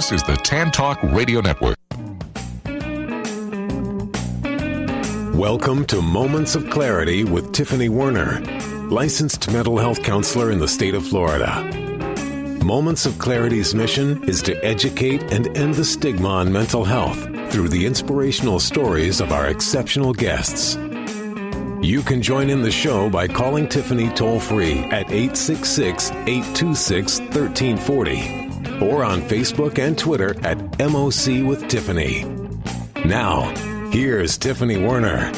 This is the Tan Talk Radio Network. Welcome to Moments of Clarity with Tiffany Werner, licensed mental health counselor in the state of Florida. Moments of Clarity's mission is to educate and end the stigma on mental health through the inspirational stories of our exceptional guests. You can join in the show by calling Tiffany toll-free at 866-826-1340 or on Facebook and Twitter at MOC with Tiffany. Now, here's Tiffany Werner.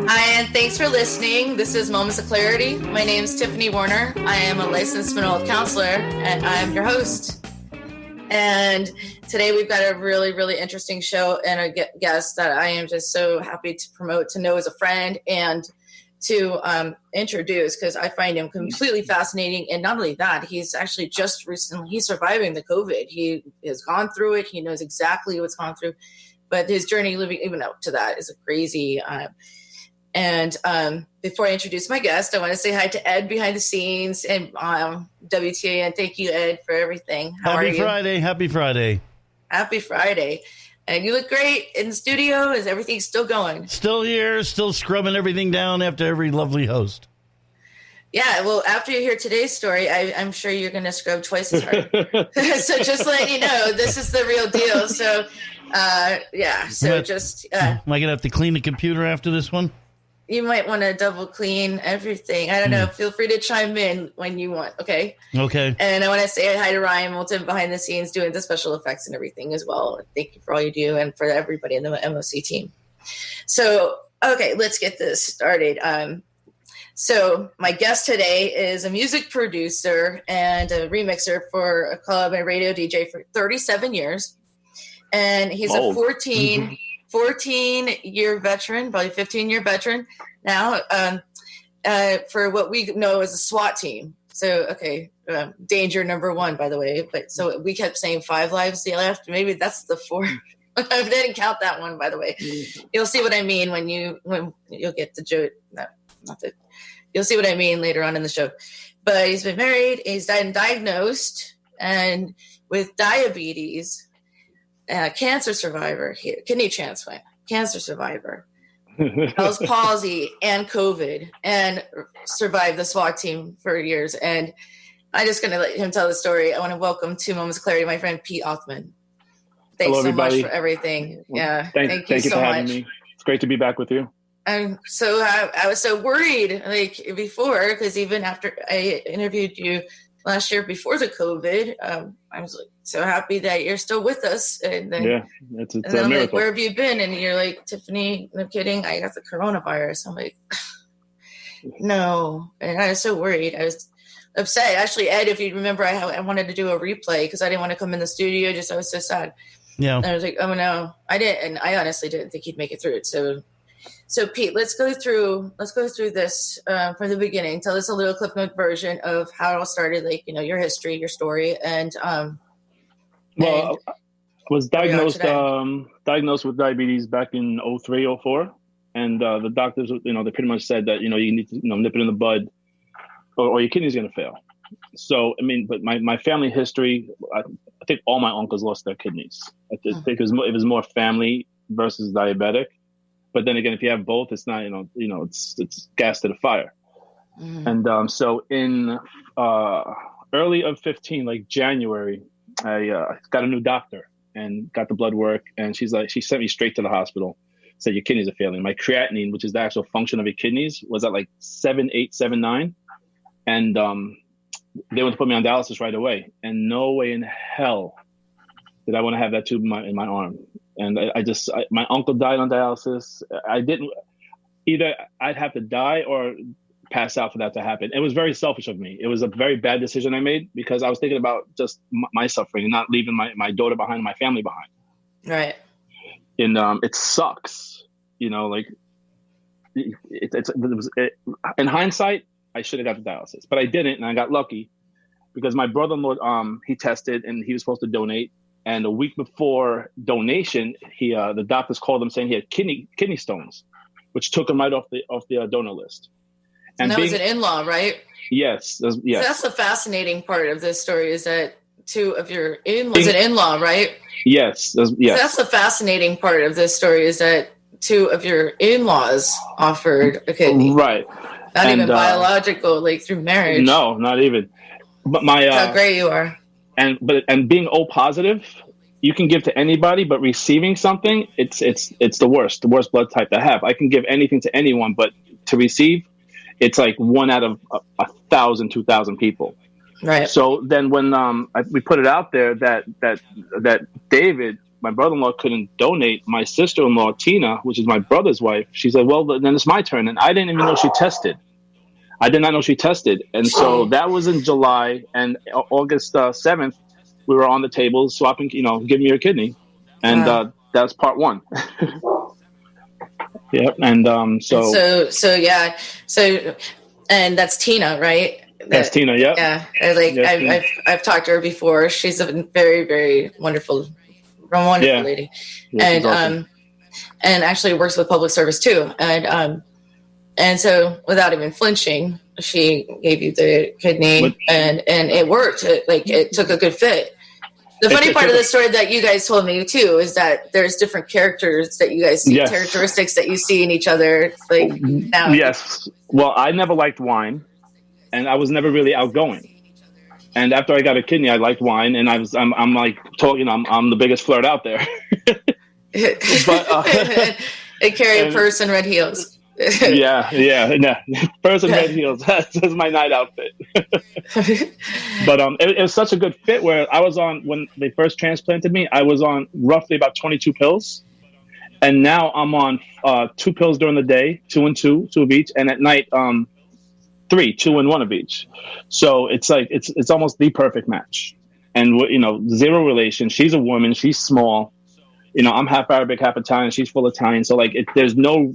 Hi, and thanks for listening. This is Moments of Clarity. My name is Tiffany Werner. I am a licensed mental health counselor, and I'm your host. And today we've got a really, really interesting show and a guest that I am just so happy to promote, to know as a friend, and to introduce, because I find him completely fascinating. And not only that, he's actually just recently, he's surviving the COVID. He has gone through it. He knows exactly what's gone through. But his journey living even up to that is crazy. And before I introduce my guest, I want to say hi to Ed behind the scenes and WTA. And thank you, Ed, for everything. How are you? Happy Friday. Happy Friday. And you look great in the studio. Is everything still going? Still here, still scrubbing everything down after every lovely host. Yeah, well, after you hear today's story, I'm sure you're going to scrub twice as hard. So just letting you know, this is the real deal. So, yeah, so just... Am I going to have to clean the computer after this one? You might want to double clean everything. I don't know. Feel free to chime in when you want, okay? Okay. And I want to say hi to Ryan Moulton behind the scenes doing the special effects and everything as well. Thank you for all you do and for everybody in the MOC team. So, okay, let's get this started. So my guest today is a music producer and a remixer for a club and radio DJ for 37 years. And he's a 14-year veteran, probably 15-year veteran now, for what we know as a SWAT team. So, okay, danger number one, by the way. But so we kept saying 5 lives left. Maybe that's the 4. I didn't count that one, by the way. You'll see what I mean when you'll get the joke. No, not that. You'll see what I mean later on in the show. But he's been married. He's diagnosed and with diabetes. Cancer survivor, kidney transplant, cancer survivor, Bell's palsy, and COVID, and survived the SWAT team for years. And I'm just going to let him tell the story. I want to welcome to Moments of Clarity my friend Pete Othman. Thanks so much for everything. Yeah, thank you so for having me. It's great to be back with you. I was so worried like before, because even after I interviewed you last year before the COVID, I was like so happy that you're still with us. And then, it's and then I'm like, where have you been? And you're like, Tiffany, no kidding, I got the coronavirus. I'm like, no. And I was so worried. I was upset. Actually, Ed, if you remember, I wanted to do a replay because I didn't want to come in the studio. I was so sad. Yeah. And I was like, oh no, I didn't. And I honestly didn't think he'd make it through it. So Pete, let's go through this from the beginning. Tell us a little Cliff Note version of how it all started, like, your history, your story, and well, I was diagnosed with diabetes back in 03, 04, and the doctors, they pretty much said that you need to nip it in the bud, or your kidney's going to fail. So but my family history, I think all my uncles lost their kidneys. I think it was more family versus diabetic. But then again, if you have both, it's not, it's gas to the fire. And so in early of 15, like January, I got a new doctor and got the blood work. And she sent me straight to the hospital, said your kidneys are failing. My creatinine, which is the actual function of your kidneys, was at like 7, 8, 7, 9. And they went to put me on dialysis right away. And no way in hell did I want to have that tube in my arm. And my uncle died on dialysis. Either I'd have to die or pass out for that to happen. It was very selfish of me. It was a very bad decision I made because I was thinking about just my suffering and not leaving my daughter behind, my family behind. Right. And it sucks, in hindsight, I should have got the dialysis, but I didn't. And I got lucky because my brother-in-law, he tested and he was supposed to donate. And a week before donation, the doctors called him saying he had kidney stones, which took him right off the donor list. And that was an in-law, right? Yes. Yes. So that's the fascinating part of this story is that two of your in-law, right? Yes. Yes. That's the fascinating part of this story, is that two of your in-laws offered a kidney. Right. Not even biological, like through marriage. No, not even. But how great you are. And being O positive, you can give to anybody, but receiving something, it's the worst blood type to have. I can give anything to anyone, but to receive, it's like 1 out of 1,000, 2,000 people. Right. So then when we put it out there that David, my brother-in-law, couldn't donate, my sister-in-law, Tina, which is my brother's wife, she said, well, then it's my turn. And I didn't even know she tested. I did not know she tested. And so that was in July, and August 7th, we were on the table swapping, give me your kidney. And that's part one. Yeah. And and that's Tina, right? That's Tina. Yeah. Yeah. I've talked to her before. She's a very, very wonderful lady. And awesome. And actually works with public service too. And so without even flinching, she gave you the kidney, and it worked. It took a good fit. The funny part of the story that you guys told me too is that there's different characters that you guys see, characteristics that you see in each other. Like now. Yes. Well, I never liked wine, and I was never really outgoing. And after I got a kidney, I liked wine, and I'm like talking. I'm the biggest flirt out there. But and carry a purse and red heels. Yeah. Purse and red heels. That's my night outfit. But it was such a good fit where I was on, when they first transplanted me, I was on roughly about 22 pills. And now I'm on 2 pills during the day, 2 and 2 of each. And at night, 3, 2 and 1 of each. So it's like, it's almost the perfect match. And, zero relation. She's a woman. She's small. I'm half Arabic, half Italian. She's full Italian. So there's no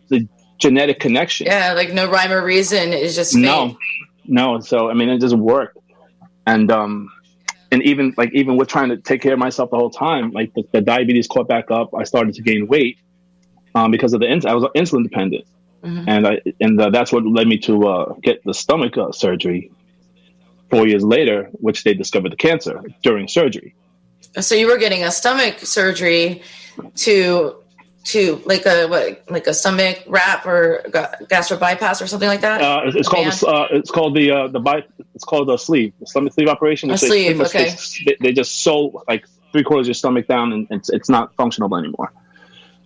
the genetic connection. Yeah, like no rhyme or reason. It's just fate. No. So it just worked. And even with trying to take care of myself the whole time, like the diabetes caught back up. I started to gain weight because of I was insulin dependent, and that's what led me to get the stomach surgery 4 years later, which they discovered the cancer during surgery. So you were getting a stomach surgery to like a stomach wrap or gastro bypass or something like that. It's called the sleeve, the stomach sleeve operation. A sleeve, okay. They just sew like 3/4 of your stomach down, and it's not functional anymore.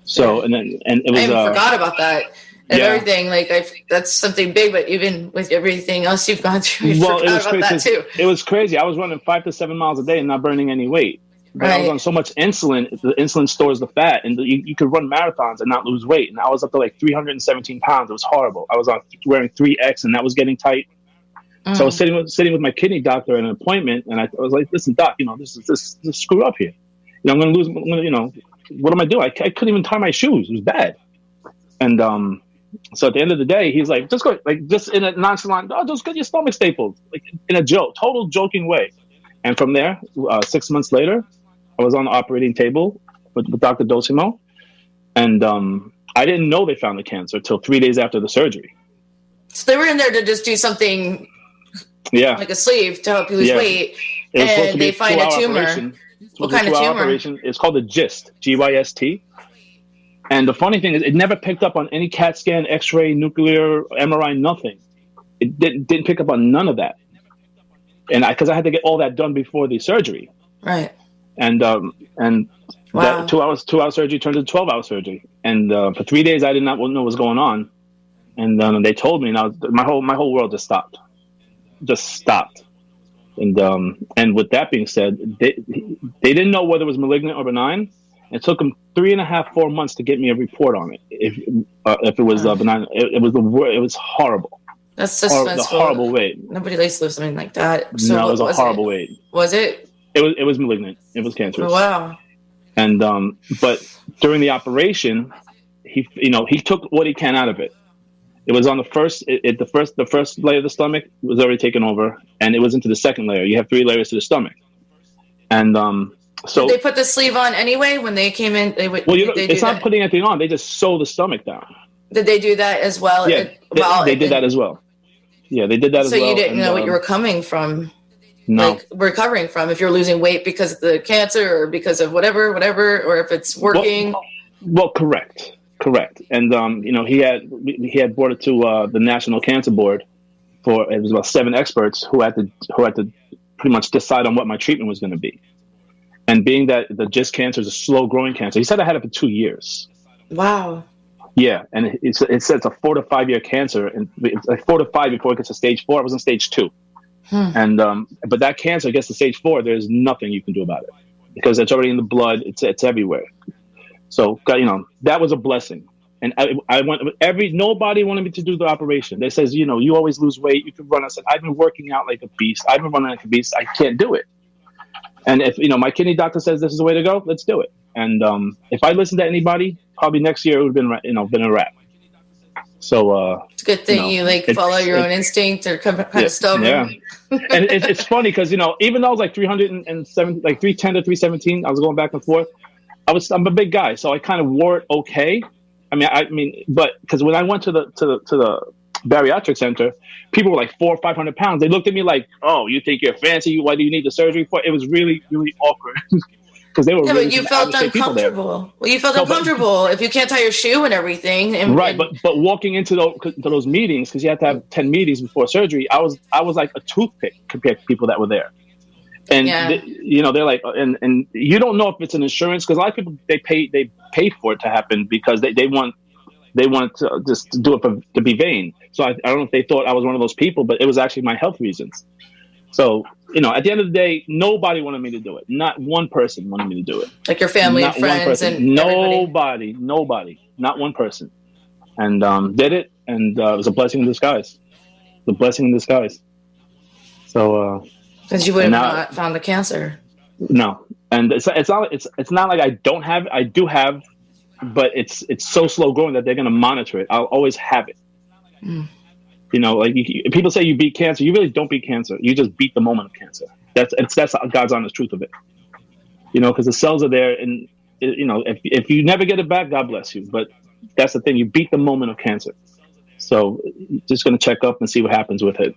So and it was. I forgot about that. And everything, that's something big, but even with everything else you've gone through, you forgot about that too. It was crazy. I was running 5 to 7 miles a day and not burning any weight. But I was on so much insulin, the insulin stores the fat, and you could run marathons and not lose weight. And I was up to like 317 pounds. It was horrible. I was wearing 3X, and that was getting tight. So I was sitting with my kidney doctor at an appointment, and I was like, "Listen, doc, this is screwed up here. I'm going to lose. What am I doing? I couldn't even tie my shoes. It was bad." And so at the end of the day, he's like, "Just go, just in a nonchalant, just get your stomach stapled, like in a total joking way." And from there, 6 months later, I was on the operating table with Dr. Dosimo, and I didn't know they found the cancer until 3 days after the surgery. So they were in there to just do something, like a sleeve to help you lose weight, and they find a tumor. What kind of tumor? Operation. It's called a GYST, GYST. And the funny thing is, it never picked up on any CAT scan, X-ray, nuclear, MRI, nothing. It didn't pick up on none of that. And because I had to get all that done before the surgery. Right. And that 2-hour surgery turned into 12-hour surgery. And for 3 days, I did not know what was going on. And they told me, and my whole world just stopped. And with that being said, they didn't know whether it was malignant or benign. It took them 3.5, 4 months to get me a report on it. If it was benign, it was horrible. That's suspenseful. The horrible weight. Nobody likes to live something like that. So no, it was a horrible weight. Was it? It was malignant. It was cancerous. Oh, wow. And but during the operation, he took what he can out of it. It was on the first layer of the stomach was already taken over, and it was into the second layer. You have 3 layers to the stomach, and so did they put the sleeve on anyway when they came in. It's not putting anything on. They just sew the stomach down. Did they do that as well? Yeah, they did that as well. Yeah, they did that as well. So you didn't know what you were coming from. like recovering from, if you're losing weight because of the cancer or because of whatever, or if it's working. Well, correct. And, he had brought it to the National Cancer Board it was about 7 experts who had to pretty much decide on what my treatment was going to be. And being that the GIST cancer is a slow growing cancer, he said I had it for 2 years. Wow. Yeah. And it said it's a 4 to 5 year cancer, and it's like 4 to 5 before it gets to stage 4. I was in stage 2. And, but that cancer gets to stage 4, there's nothing you can do about it because it's already in the blood. It's everywhere. So, that was a blessing. And I went, nobody wanted me to do the operation. They says, you always lose weight. You can run. I said, I've been working out like a beast. I've been running like a beast. I can't do it. And if, my kidney doctor says this is the way to go, let's do it. And if I listened to anybody, probably next year it would have been a wrap. So it's a good thing you follow your own instinct or kind of stubborn. Yeah. And it's funny because, even though I was like 307, like 310 to 317, I was going back and forth. I'm a big guy, so I kind of wore it okay. But because when I went to the bariatric center, people were like 400 or 500 pounds. They looked at me like, "Oh, you think you're fancy? Why do you need the surgery for?" It was really, really awkward because they were. Yeah, but you felt uncomfortable. Well, you felt uncomfortable if you can't tie your shoe and everything. But walking into those meetings, because you have to have 10 meetings before surgery, I was like a toothpick compared to people that were there. And they're like, and you don't know if it's an insurance, because a lot of people they pay for it to happen because they want to just do it to be vain. So I don't know if they thought I was one of those people, but it was actually my health reasons. So at the end of the day, nobody wanted me to do it. Not one person wanted me to do it. Like your family and friends and nobody, not one person, and did it, and it was a blessing in disguise. So. Because you would have not found the cancer. No, and it's not like I don't have it. I do have, but it's so slow growing that they're going to monitor it. I'll always have it. People say you beat cancer. You really don't beat cancer. You just beat the moment of cancer. That's God's honest truth of it. Because the cells are there, and if you never get it back, God bless you. But that's the thing. You beat the moment of cancer. So just going to check up and see what happens with it.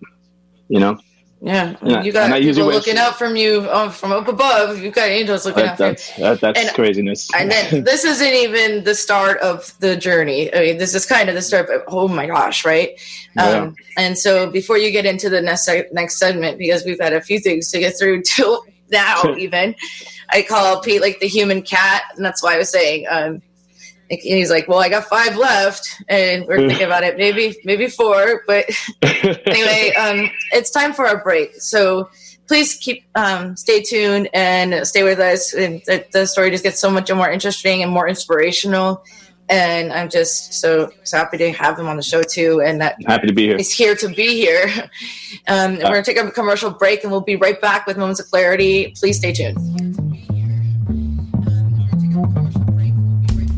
Yeah, you got people looking out from you from up above. You've got angels looking out for you. That's craziness. And then this isn't even the start of the journey. I mean, this is kind of the start, but oh my gosh, right? Yeah. And so before you get into the next segment, because we've had a few things to get through till now even, I call Pete like the human cat, and that's why I was saying he's like, well, I got 5 left, and we're thinking about it, maybe 4, but anyway, it's time for a break. So please stay tuned and stay with us. And the story just gets so much more interesting and more inspirational. And I'm just so happy to have him on the show too. And that happy to be here. He's here to be here. And we're going to take a commercial break, and we'll be right back with Moments of Clarity. Please stay tuned.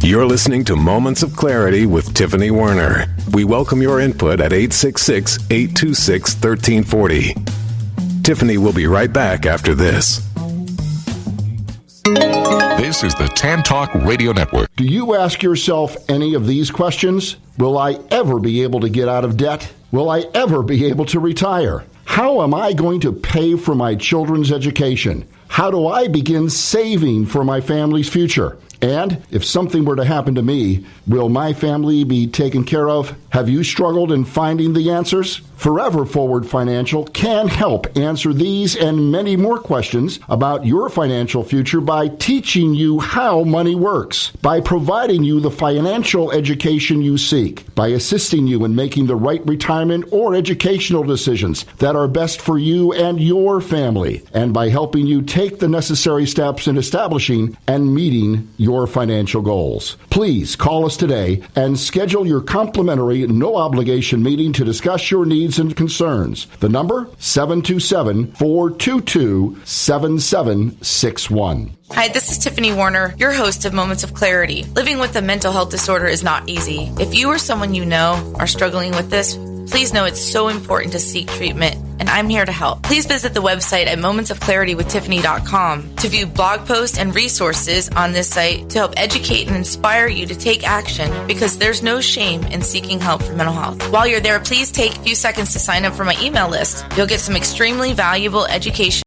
You're listening to Moments of Clarity with Tiffany Werner. We welcome your input at 866-826-1340. Tiffany will be right back after this. This is the Tan Talk Radio Network. Do you ask yourself any of these questions? Will I ever be able to get out of debt? Will I ever be able to retire? How am I going to pay for my children's education? How do I begin saving for my family's future? And if something were to happen to me, will my family be taken care of? Have you struggled in finding the answers? Forever Forward Financial can help answer these and many more questions about your financial future by teaching you how money works, by providing you the financial education you seek, by assisting you in making the right retirement or educational decisions that are best for you and your family, and by helping you take the necessary steps in establishing and meeting your financial goals. Please call us today and schedule your complimentary, no-obligation meeting to discuss your needs and concerns. The number, 727-422-7761. Hi, this is Tiffany Werner, your host of Moments of Clarity. Living with a mental health disorder is not easy. If you or someone you know are struggling with this, Please know it's so important to seek treatment, and I'm here to help. Please visit the website at momentsofclaritywithtiffany.com to view blog posts and resources on this site to help educate and inspire you to take action, because there's no shame in seeking help for mental health. While you're there, please take a few seconds to sign up for my email list. You'll get some extremely valuable education